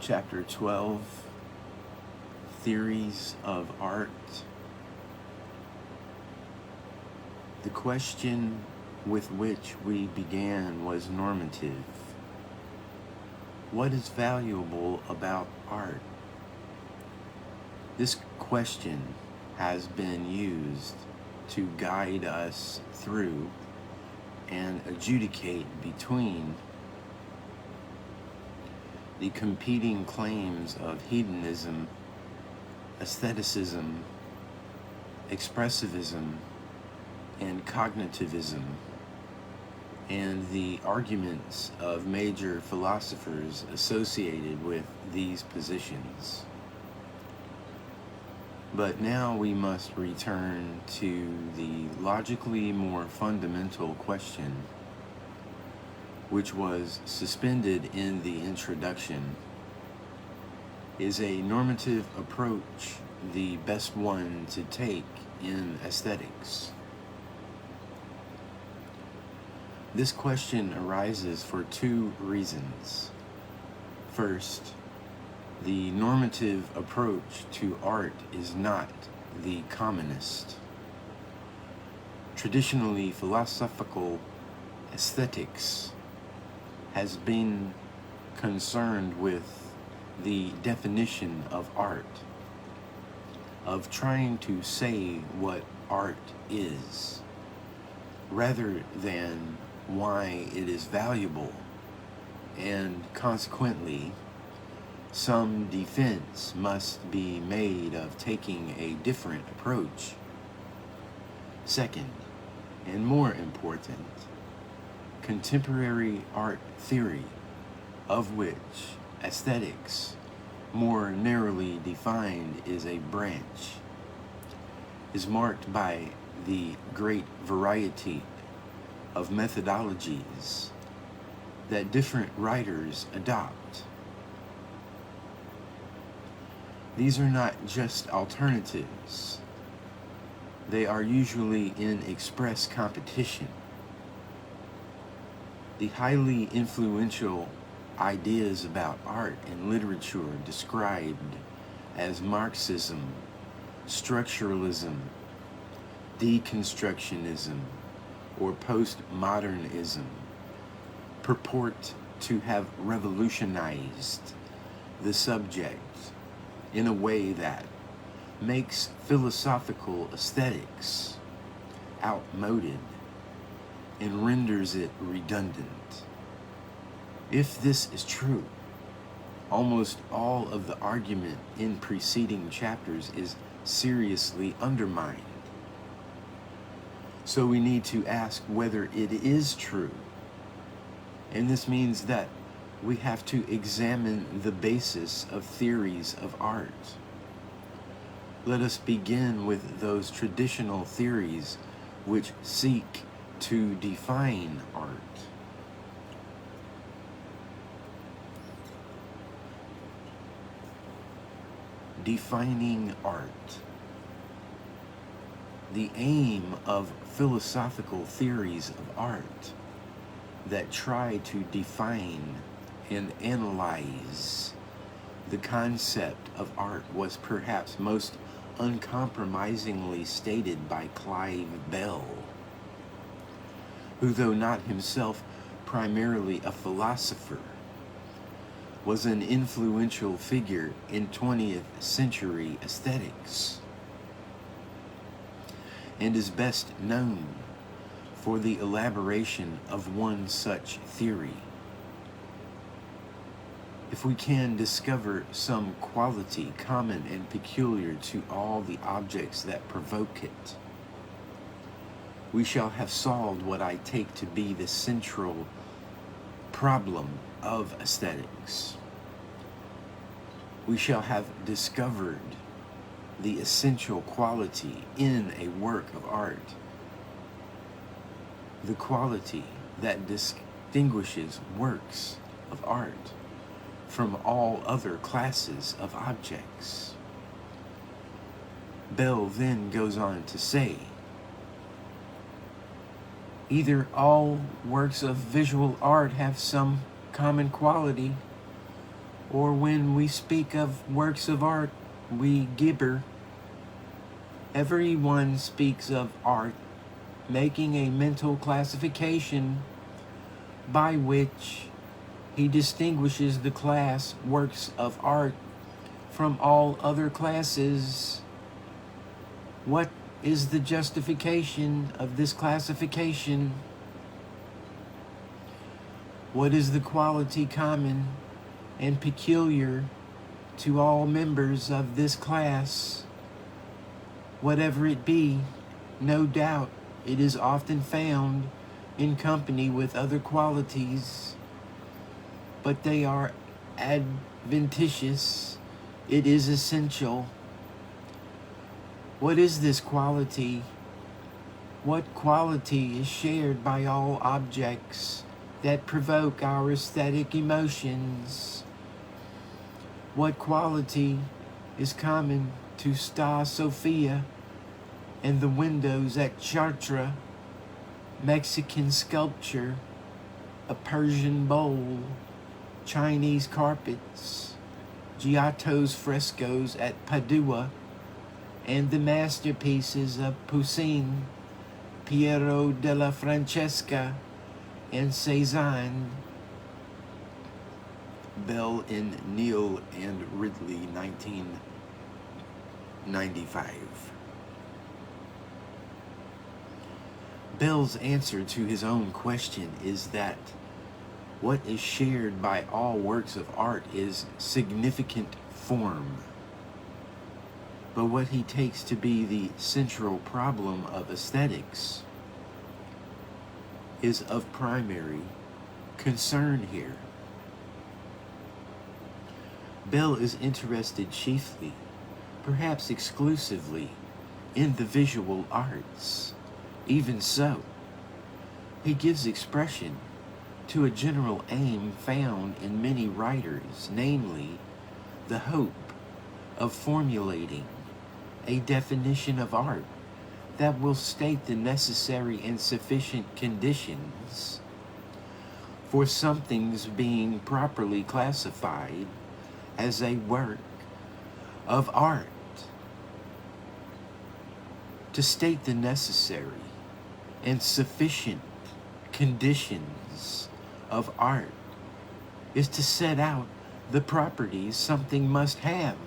Chapter 12, Theories of Art. The question with which we began was normative. What is valuable about art? This question has been used to guide us through and adjudicate between the competing claims of hedonism, aestheticism, expressivism, and cognitivism, and the arguments of major philosophers associated with these positions. But now we must return to the logically more fundamental question, which was suspended in the introduction. Is a normative approach the best one to take in aesthetics? This question arises for two reasons. First, the normative approach to art is not the commonest. Traditionally, philosophical aesthetics has been concerned with the definition of art, of trying to say what art is, rather than why it is valuable, and consequently, some defense must be made of taking a different approach. Second, and more important, contemporary art theory, of which aesthetics, more narrowly defined, is a branch, is marked by the great variety of methodologies that different writers adopt. These are not just alternatives. They are usually in express competition. The highly influential ideas about art and literature described as Marxism, structuralism, deconstructionism, or postmodernism purport to have revolutionized the subject in a way that makes philosophical aesthetics outmoded and renders it redundant. If this is true, almost all of the argument in preceding chapters is seriously undermined. So we need to ask whether it is true. And this means that we have to examine the basis of theories of art. Let us begin with those traditional theories which seek to define art. Defining art. The aim of philosophical theories of art that try to define and analyze the concept of art was perhaps most uncompromisingly stated by Clive Bell, who, though not himself primarily a philosopher, was an influential figure in 20th century aesthetics, and is best known for the elaboration of one such theory. If we can discover some quality common and peculiar to all the objects that provoke it, we shall have solved what I take to be the central problem of aesthetics. We shall have discovered the essential quality in a work of art, the quality that distinguishes works of art from all other classes of objects. Bell then goes on to say, either all works of visual art have some common quality, or when we speak of works of art, we gibber. Everyone speaks of art, making a mental classification by which he distinguishes the class works of art from all other classes. What is the justification of this classification? What is the quality common and peculiar to all members of this class? Whatever it be, no doubt it is often found in company with other qualities, but they are adventitious. It is essential. What is this quality? What quality is shared by all objects that provoke our aesthetic emotions? What quality is common to Sta Sofia and the windows at Chartres, Mexican sculpture, a Persian bowl, Chinese carpets, Giotto's frescoes at Padua, and the masterpieces of Poussin, Piero della Francesca, and Cézanne? Bell in Neal and Ridley, 1995. Bell's answer to his own question is that what is shared by all works of art is significant form. But what he takes to be the central problem of aesthetics is of primary concern here. Bell is interested chiefly, perhaps exclusively, in the visual arts. Even so, he gives expression to a general aim found in many writers, namely, the hope of formulating a definition of art that will state the necessary and sufficient conditions for something's being properly classified as a work of art. To state the necessary and sufficient conditions of art is to set out the properties something must have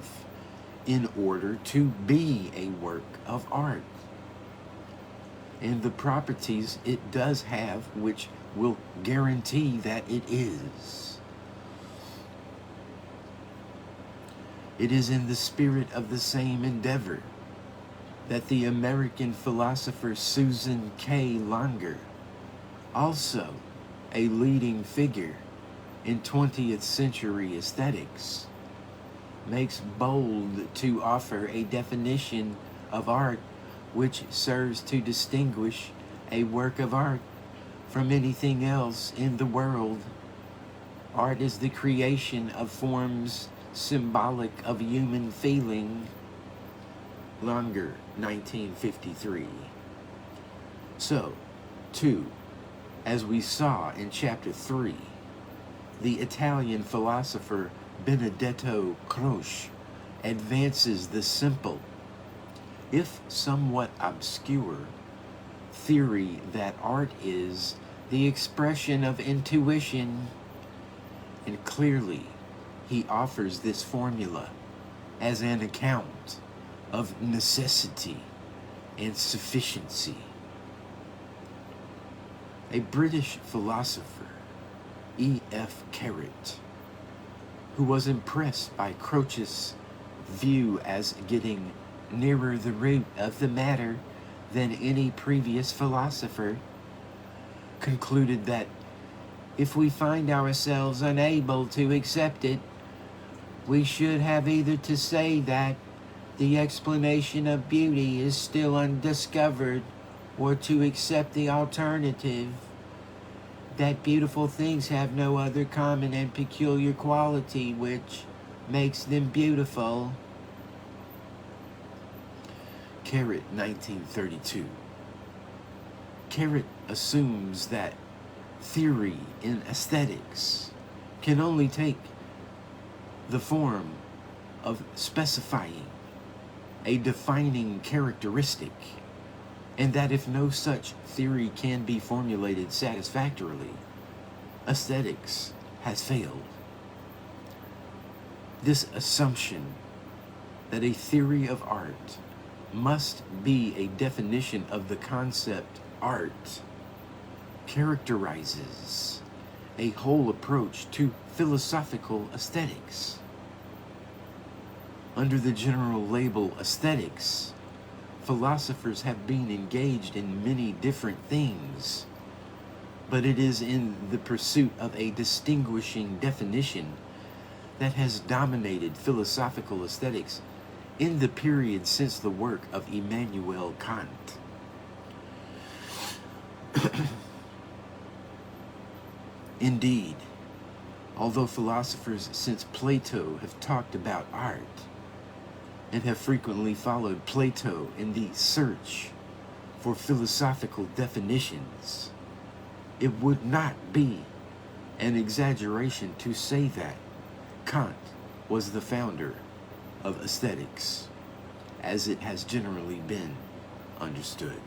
in order to be a work of art, and the properties it does have which will guarantee that it is. It is in the spirit of the same endeavor that the American philosopher Susan K. Langer, also a leading figure in 20th century aesthetics, makes bold to offer a definition of art which serves to distinguish a work of art from anything else in the world. Art is the creation of forms symbolic of human feeling. Langer, 1953. So, 2, as we saw in chapter 3, the Italian philosopher Benedetto Croce advances the simple, if somewhat obscure, theory that art is the expression of intuition, and clearly he offers this formula as an account of necessity and sufficiency. A British philosopher, E.F. Carrot, who was impressed by Croce's view as getting nearer the root of the matter than any previous philosopher, concluded that if we find ourselves unable to accept it, we should have either to say that the explanation of beauty is still undiscovered, or to accept the alternative, that beautiful things have no other common and peculiar quality which makes them beautiful. Carrot, 1932. Carrot assumes that theory in aesthetics can only take the form of specifying a defining characteristic, and that if no such theory can be formulated satisfactorily, aesthetics has failed. This assumption that a theory of art must be a definition of the concept art characterizes a whole approach to philosophical aesthetics. Under the general label aesthetics, philosophers have been engaged in many different things, but it is in the pursuit of a distinguishing definition that has dominated philosophical aesthetics in the period since the work of Immanuel Kant. Indeed, although philosophers since Plato have talked about art and have frequently followed Plato in the search for philosophical definitions, it would not be an exaggeration to say that Kant was the founder of aesthetics, as it has generally been understood.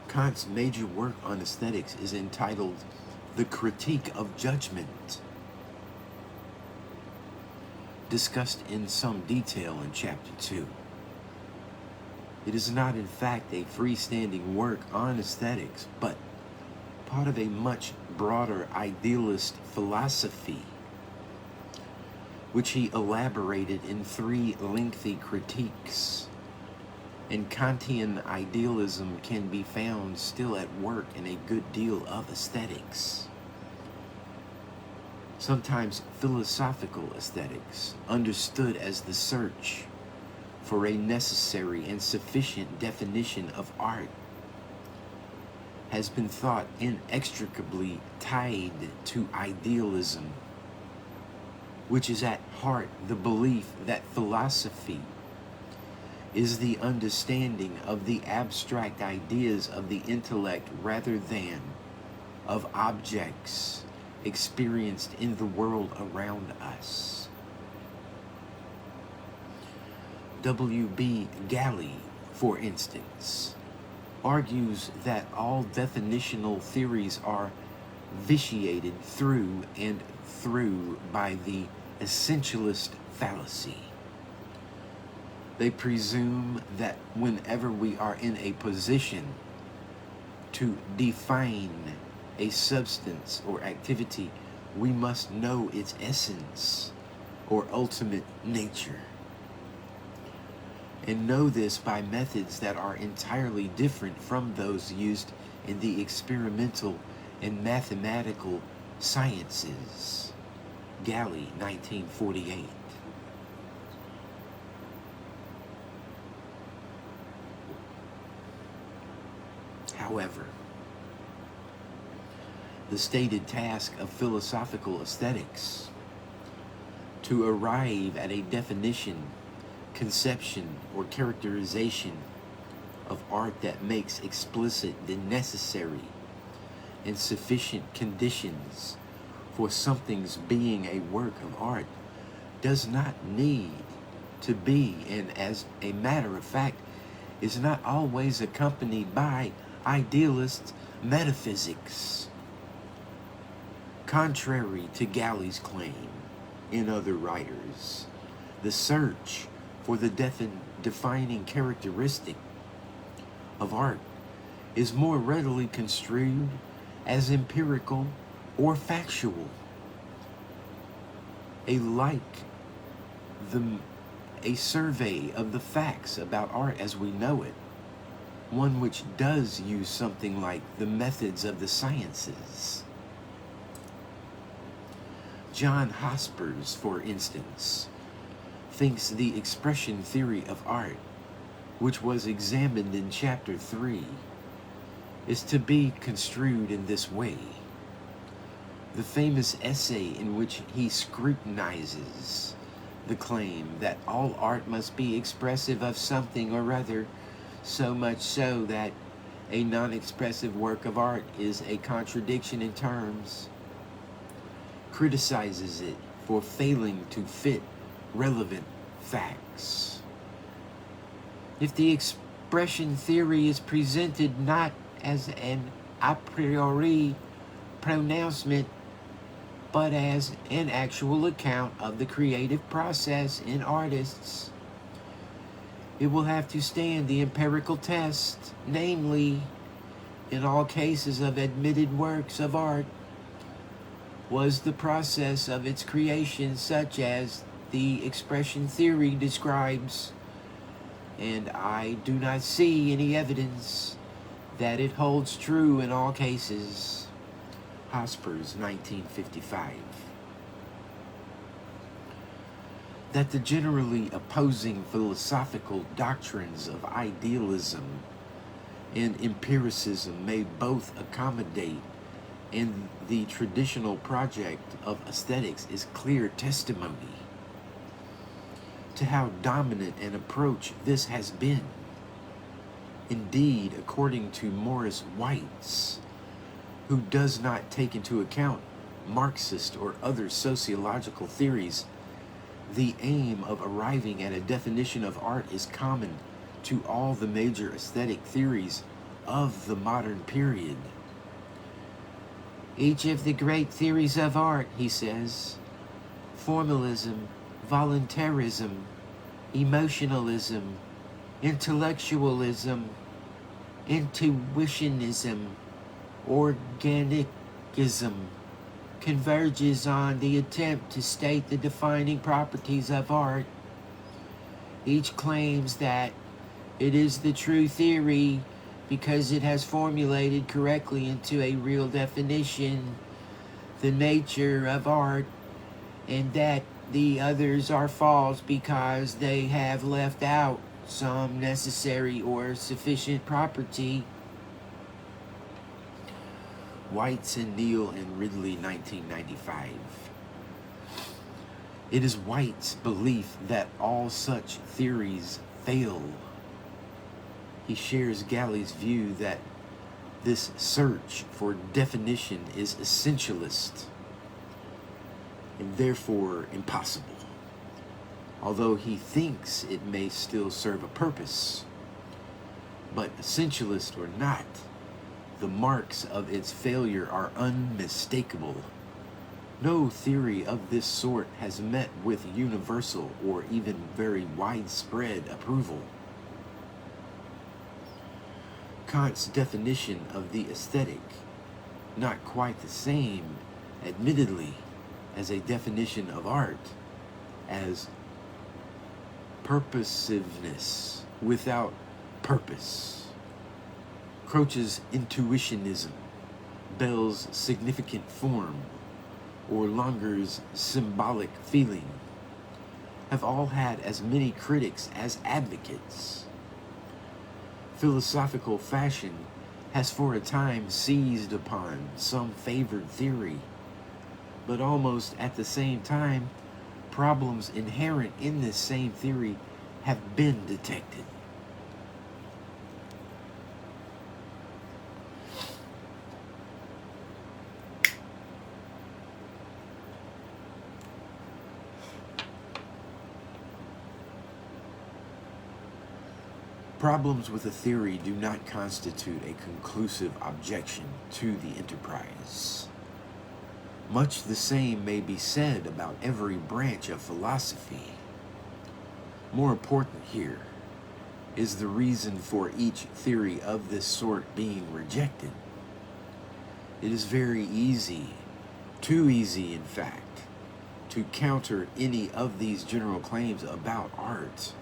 Kant's major work on aesthetics is entitled The Critique of Judgment, discussed in some detail in Chapter 2. It is not in fact a freestanding work on aesthetics, but part of a much broader idealist philosophy, which he elaborated in 3 lengthy critiques. And Kantian idealism can be found still at work in a good deal of aesthetics. Sometimes philosophical aesthetics, understood as the search for a necessary and sufficient definition of art, has been thought inextricably tied to idealism, which is at heart the belief that philosophy is the understanding of the abstract ideas of the intellect rather than of objects experienced in the world around us. W.B. Galley, for instance, argues that all definitional theories are vitiated through and through by the essentialist fallacy. They presume that whenever we are in a position to define a substance or activity, we must know its essence or ultimate nature, and know this by methods that are entirely different from those used in the experimental and mathematical sciences. Galley, 1948. However, the stated task of philosophical aesthetics, to arrive at a definition, conception, or characterization of art that makes explicit the necessary and sufficient conditions for something's being a work of art, does not need to be, and as a matter of fact, is not always accompanied by idealist metaphysics. Contrary to Galley's claim in other writers, the search for the defining characteristic of art is more readily construed as empirical or factual. A survey of the facts about art as we know it, one which does use something like the methods of the sciences. John Hospers, for instance, thinks the expression theory of art, which was examined in Chapter 3, is to be construed in this way. The famous essay in which he scrutinizes the claim that all art must be expressive of something or other, so much so that a non-expressive work of art is a contradiction in terms, criticizes it for failing to fit relevant facts. If the expression theory is presented not as an a priori pronouncement, but as an actual account of the creative process in artists, it will have to stand the empirical test, namely, in all cases of admitted works of art, was the process of its creation such as the expression theory describes, and I do not see any evidence that it holds true in all cases. Hospers, 1955. That the generally opposing philosophical doctrines of idealism and empiricism may both accommodate in the traditional project of aesthetics is clear testimony to how dominant an approach this has been. Indeed, according to Morris Weitz, who does not take into account Marxist or other sociological theories, the aim of arriving at a definition of art is common to all the major aesthetic theories of the modern period. Each of the great theories of art, he says, formalism, voluntarism, emotionalism, intellectualism, intuitionism, organicism, converges on the attempt to state the defining properties of art. Each claims that it is the true theory because it has formulated correctly into a real definition the nature of art, and that the others are false because they have left out some necessary or sufficient property. Weitz and Neal and Ridley, 1995. It is White's belief that all such theories fail. He shares Galley's view that this search for definition is essentialist and therefore impossible, although he thinks it may still serve a purpose. But essentialist or not, the marks of its failure are unmistakable. No theory of this sort has met with universal or even very widespread approval. Kant's definition of the aesthetic, not quite the same, admittedly, as a definition of art, as purposiveness without purpose. Croce's intuitionism, Bell's significant form, or Langer's symbolic feeling, have all had as many critics as advocates. Philosophical fashion has for a time seized upon some favored theory, but almost at the same time, problems inherent in this same theory have been detected. Problems with a theory do not constitute a conclusive objection to the enterprise. Much the same may be said about every branch of philosophy. More important here is the reason for each theory of this sort being rejected. It is very easy, too easy in fact, to counter any of these general claims about art,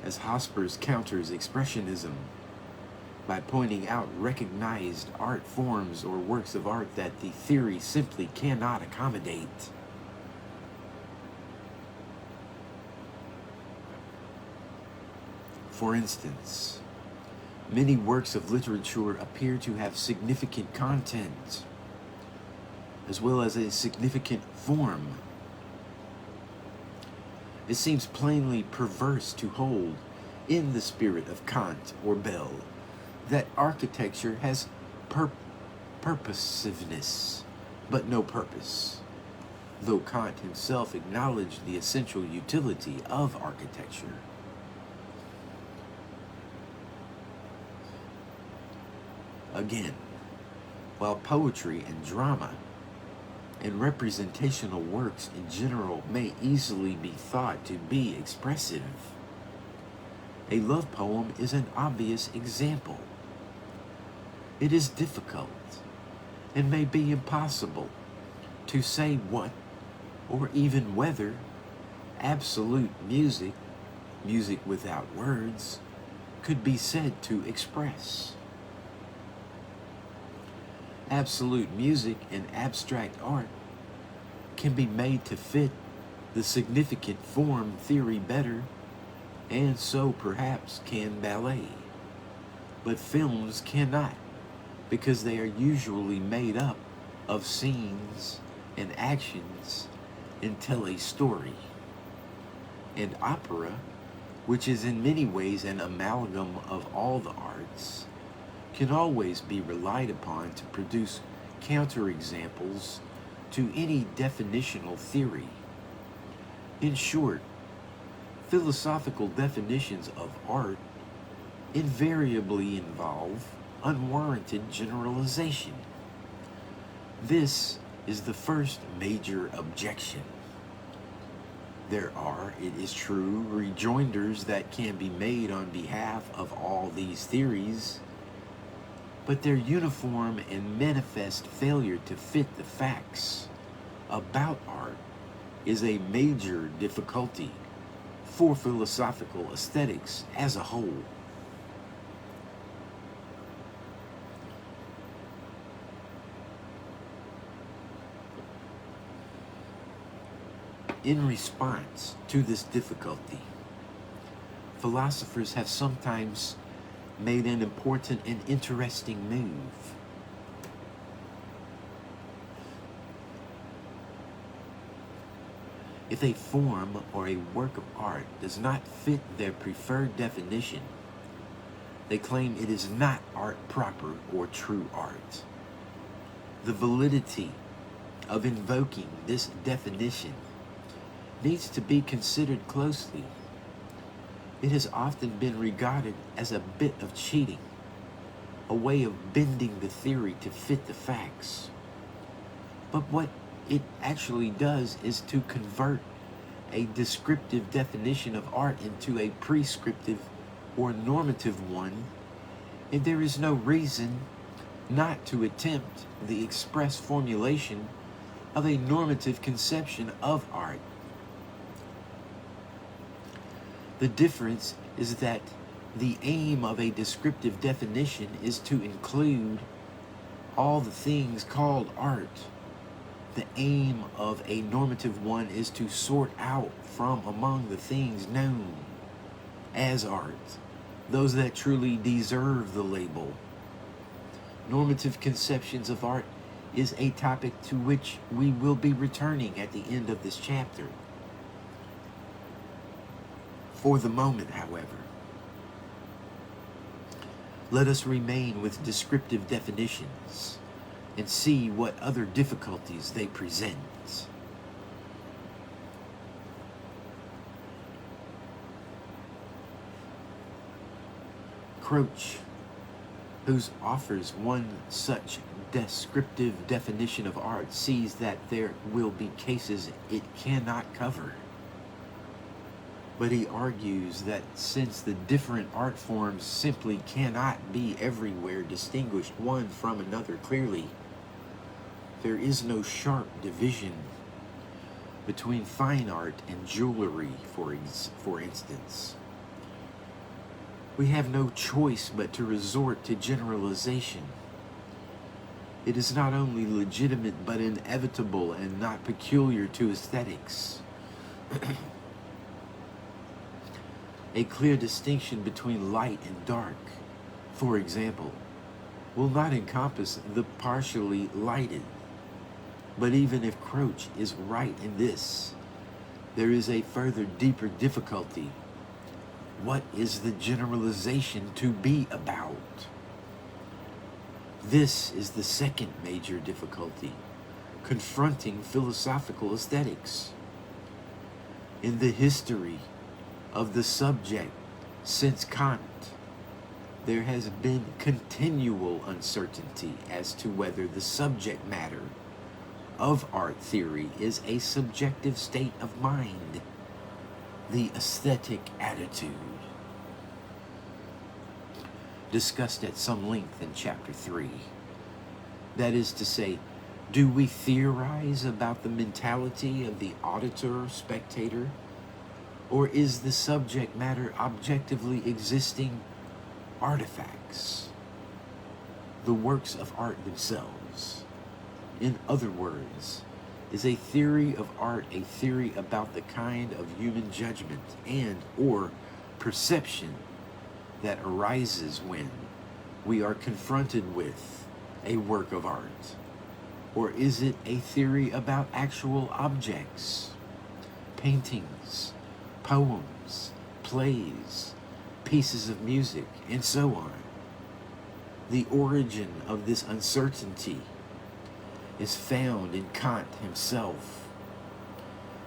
as Hospers counters expressionism by pointing out recognized art forms or works of art that the theory simply cannot accommodate. For instance, many works of literature appear to have significant content, as well as a significant form. It seems plainly perverse to hold, in the spirit of Kant or Bell, that architecture has purposiveness, but no purpose, though Kant himself acknowledged the essential utility of architecture. Again, while poetry and drama and representational works in general may easily be thought to be expressive, a love poem is an obvious example. It is difficult and may be impossible to say what, or even whether, absolute music, music without words, could be said to express. Absolute music and abstract art can be made to fit the significant form theory better, and so perhaps can ballet. But films cannot, because they are usually made up of scenes and actions and tell a story. And opera, which is in many ways an amalgam of all the arts, can always be relied upon to produce counterexamples to any definitional theory. In short, philosophical definitions of art invariably involve unwarranted generalization. This is the first major objection. There are, it is true, rejoinders that can be made on behalf of all these theories, but their uniform and manifest failure to fit the facts about art is a major difficulty for philosophical aesthetics as a whole. In response to this difficulty, philosophers have sometimes made an important and interesting move. If a form or a work of art does not fit their preferred definition, they claim it is not art proper or true art. The validity of invoking this definition needs to be considered closely. It has often been regarded as a bit of cheating, a way of bending the theory to fit the facts. But what it actually does is to convert a descriptive definition of art into a prescriptive or normative one, and there is no reason not to attempt the express formulation of a normative conception of art. The difference is that the aim of a descriptive definition is to include all the things called art. The aim of a normative one is to sort out from among the things known as art those that truly deserve the label. Normative conceptions of art is a topic to which we will be returning at the end of this chapter. For the moment, however, let us remain with descriptive definitions and see what other difficulties they present. Croce, who offers one such descriptive definition of art, sees that there will be cases it cannot cover. But he argues that since the different art forms simply cannot be everywhere distinguished one from another clearly, there is no sharp division between fine art and jewelry, for instance. We have no choice but to resort to generalization. It is not only legitimate but inevitable and not peculiar to aesthetics. A clear distinction between light and dark, for example, will not encompass the partially lighted. But even if Croce is right in this, there is a further deeper difficulty. What is the generalization to be about? This is the second major difficulty, confronting philosophical aesthetics. In the history of the subject since Kant, there has been continual uncertainty as to whether the subject matter of art theory is a subjective state of mind, the aesthetic attitude, discussed at some length in chapter 3. That is to say, do we theorize about the mentality of the auditor, spectator, or is the subject matter objectively existing artifacts, the works of art themselves? In other words, is a theory of art a theory about the kind of human judgment and or perception that arises when we are confronted with a work of art? Or is it a theory about actual objects, paintings, poems, plays, pieces of music, and so on? The origin of this uncertainty is found in Kant himself.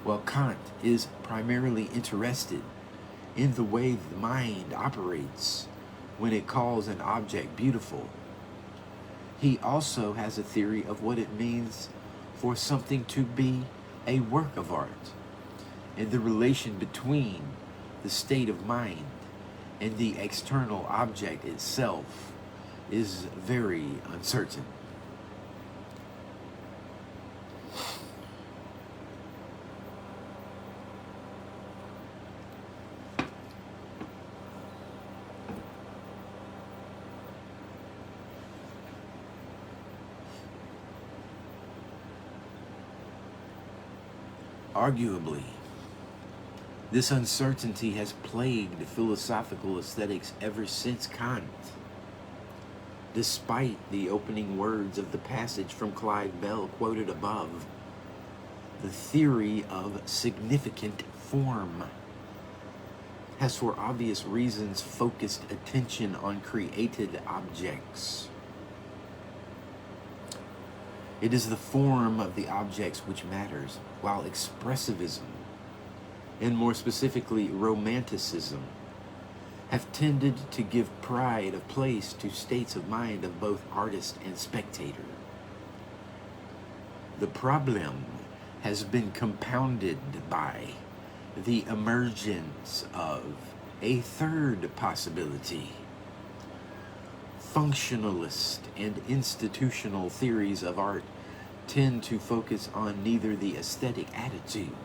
While Kant is primarily interested in the way the mind operates when it calls an object beautiful, he also has a theory of what it means for something to be a work of art, and the relation between the state of mind and the external object itself is very uncertain. Arguably, this uncertainty has plagued philosophical aesthetics ever since Kant. Despite the opening words of the passage from Clyde Bell quoted above, the theory of significant form has for obvious reasons focused attention on created objects. It is the form of the objects which matters, while expressivism, and more specifically romanticism, have tended to give pride of place to states of mind of both artist and spectator. The problem has been compounded by the emergence of a third possibility. Functionalist and institutional theories of art tend to focus on neither the aesthetic attitude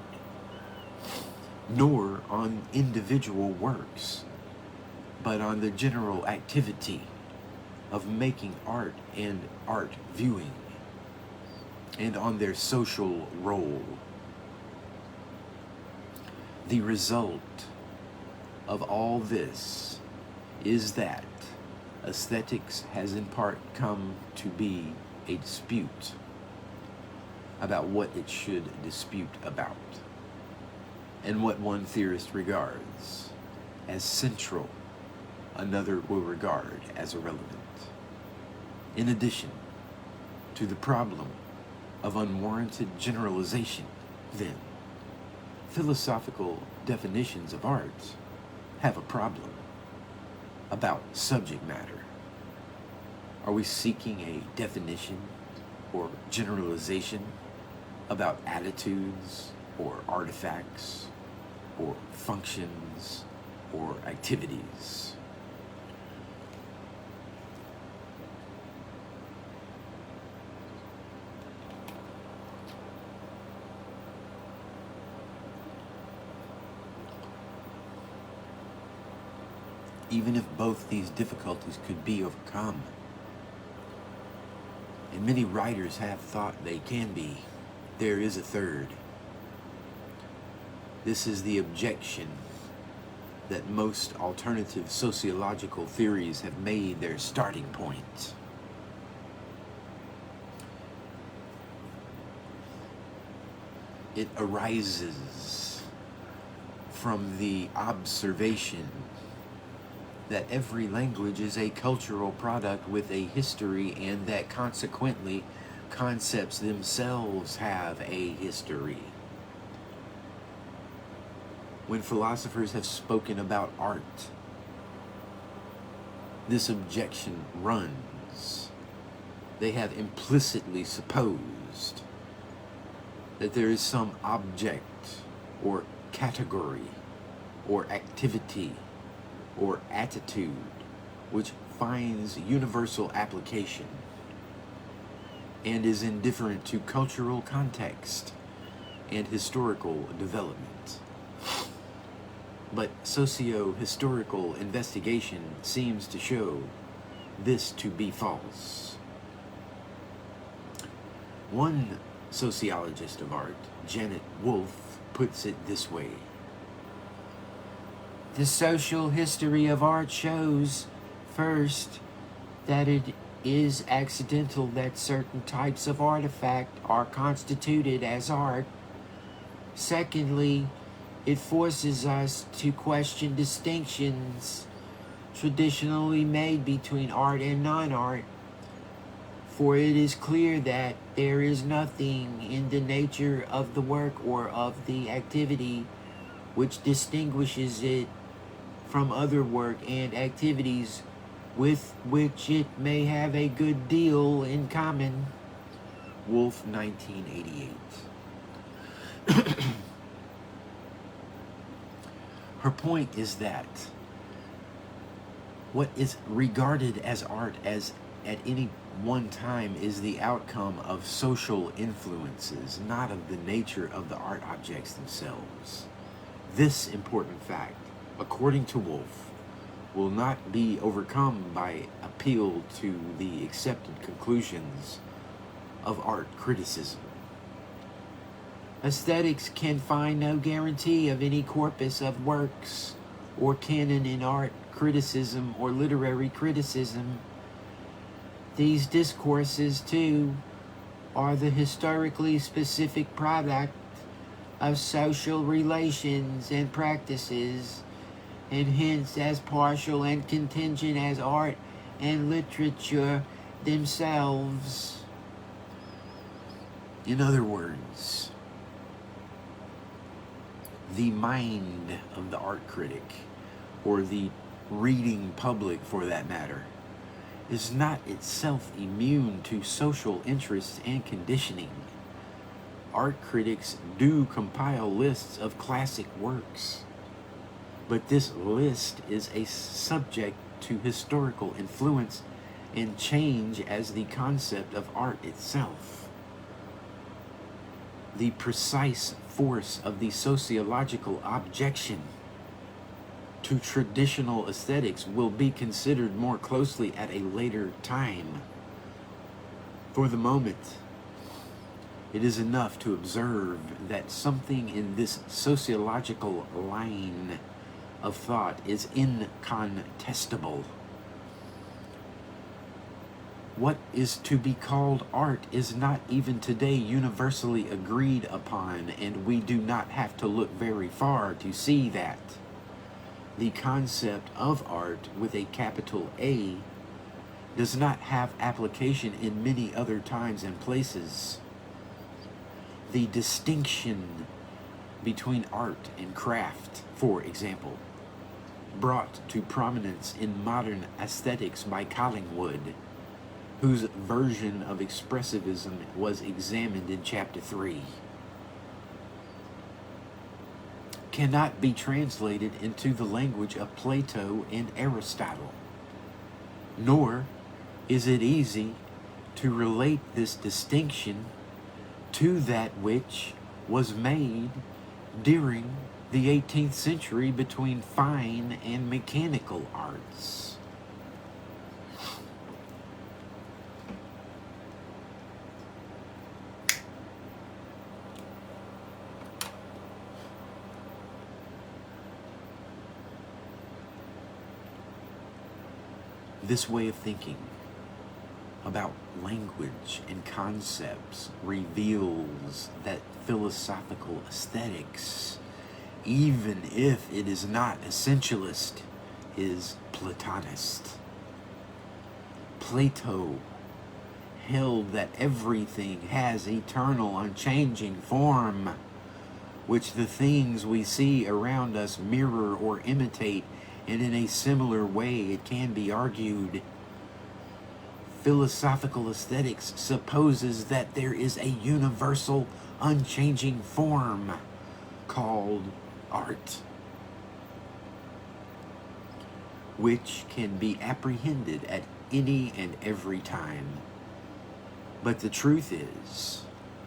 nor on individual works, but on the general activity of making art and art viewing, and on their social role. The result of all this is that aesthetics has in part come to be a dispute about what it should dispute about, and what one theorist regards as central, another will regard as irrelevant. In addition to the problem of unwarranted generalization, then, philosophical definitions of art have a problem about subject matter. Are we seeking a definition or generalization about attitudes or artifacts or functions or activities? Even if both these difficulties could be overcome, and many writers have thought they can be, there is a third. This is the objection that most alternative sociological theories have made their starting point. It arises from the observation that every language is a cultural product with a history, and that consequently concepts themselves have a history. When philosophers have spoken about art, this objection runs. They have implicitly supposed that there is some object or category or activity or attitude which finds universal application and is indifferent to cultural context and historical development. But socio-historical investigation seems to show this to be false. One sociologist of art, Janet Wolfe, puts it this way: the social history of art shows, first, that it is accidental that certain types of artifact are constituted as art. Secondly, it forces us to question distinctions traditionally made between art and non-art, for it is clear that there is nothing in the nature of the work or of the activity which distinguishes it from other work and activities with which it may have a good deal in common. Wolfe, 1988. Her point is that what is regarded as art as at any one time is the outcome of social influences, not of the nature of the art objects themselves. This important fact, according to Wolfe, will not be overcome by appeal to the accepted conclusions of art criticism. Aesthetics can find no guarantee of any corpus of works or canon in art criticism or literary criticism. These discourses, too, are the historically specific product of social relations and practices, and hence as partial and contingent as art and literature themselves. In other words, the mind of the art critic, or the reading public for that matter, is not itself immune to social interests and conditioning. Art critics do compile lists of classic works, but this list is a subject to historical influence and change as the concept of art itself. The precise force of the sociological objection to traditional aesthetics will be considered more closely at a later time. For the moment, it is enough to observe that something in this sociological line of thought is incontestable. What is to be called art is not even today universally agreed upon, and we do not have to look very far to see that. The concept of art with a capital A does not have application in many other times and places. The distinction between art and craft, for example, brought to prominence in modern aesthetics by Collingwood, whose version of expressivism was examined in Chapter 3, cannot be translated into the language of Plato and Aristotle, nor is it easy to relate this distinction to that which was made during the 18th century between fine and mechanical arts. This way of thinking about language and concepts reveals that philosophical aesthetics, even if it is not essentialist, is Platonist. Plato held that everything has eternal, unchanging form, which the things we see around us mirror or imitate, and in a similar way it can be argued philosophical aesthetics supposes that there is a universal, unchanging form called art, which can be apprehended at any and every time. But the truth is,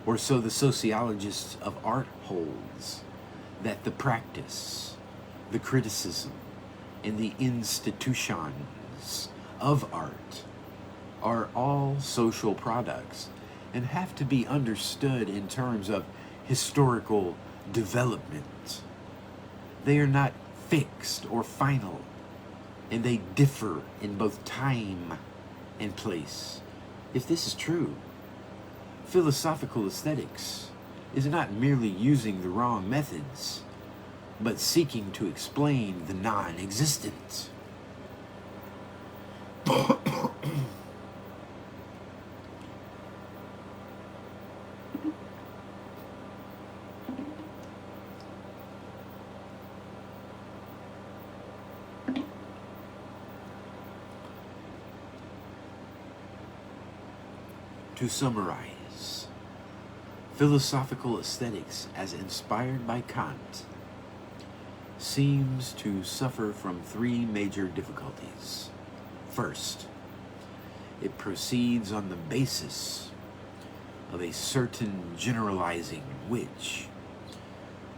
or so the sociologists of art holds, that the practice, the criticism, and the institutions of art are all social products and have to be understood in terms of historical development. They are not fixed or final, and they differ in both time and place. If this is true, philosophical aesthetics is not merely using the wrong methods, but seeking to explain the non-existent. To summarize, philosophical aesthetics as inspired by Kant seems to suffer from three major difficulties. First, it proceeds on the basis of a certain generalizing which,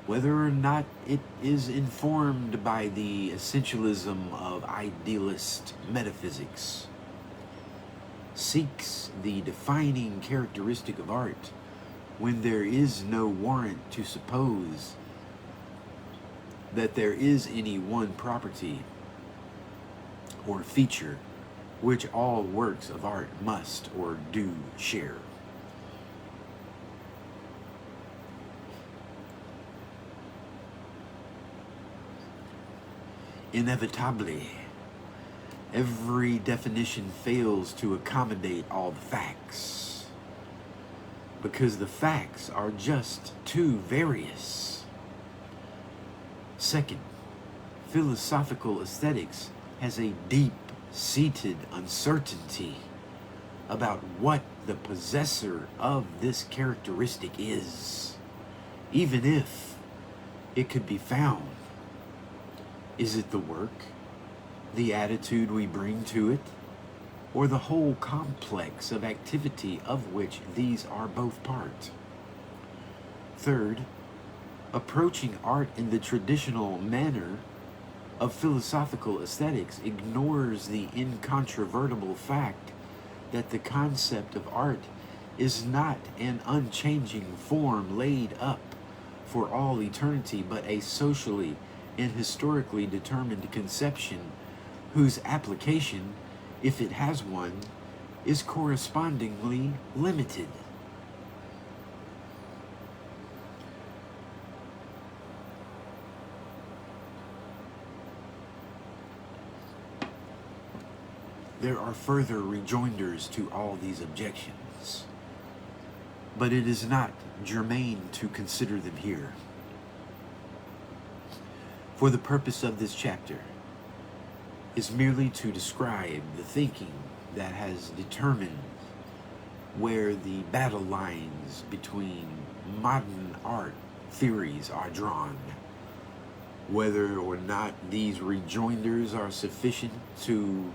whether or not it is informed by the essentialism of idealist metaphysics, seeks the defining characteristic of art when there is no warrant to suppose that there is any one property or feature which all works of art must or do share. Inevitably, every definition fails to accommodate all the facts, because the facts are just too various. Second, philosophical aesthetics has a deep-seated uncertainty about what the possessor of this characteristic is, even if it could be found. Is it the work, the attitude we bring to it, or the whole complex of activity of which these are both part? Third, approaching art in the traditional manner of philosophical aesthetics ignores the incontrovertible fact that the concept of art is not an unchanging form laid up for all eternity, but a socially and historically determined conception whose application, if it has one, is correspondingly limited. There are further rejoinders to all these objections, but it is not germane to consider them here. For the purpose of this chapter is merely to describe the thinking that has determined where the battle lines between modern art theories are drawn. Whether or not these rejoinders are sufficient to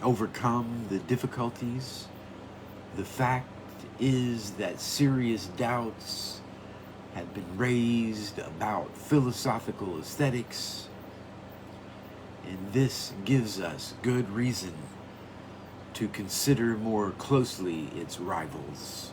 overcome the difficulties, the fact is that serious doubts have been raised about philosophical aesthetics, and this gives us good reason to consider more closely its rivals.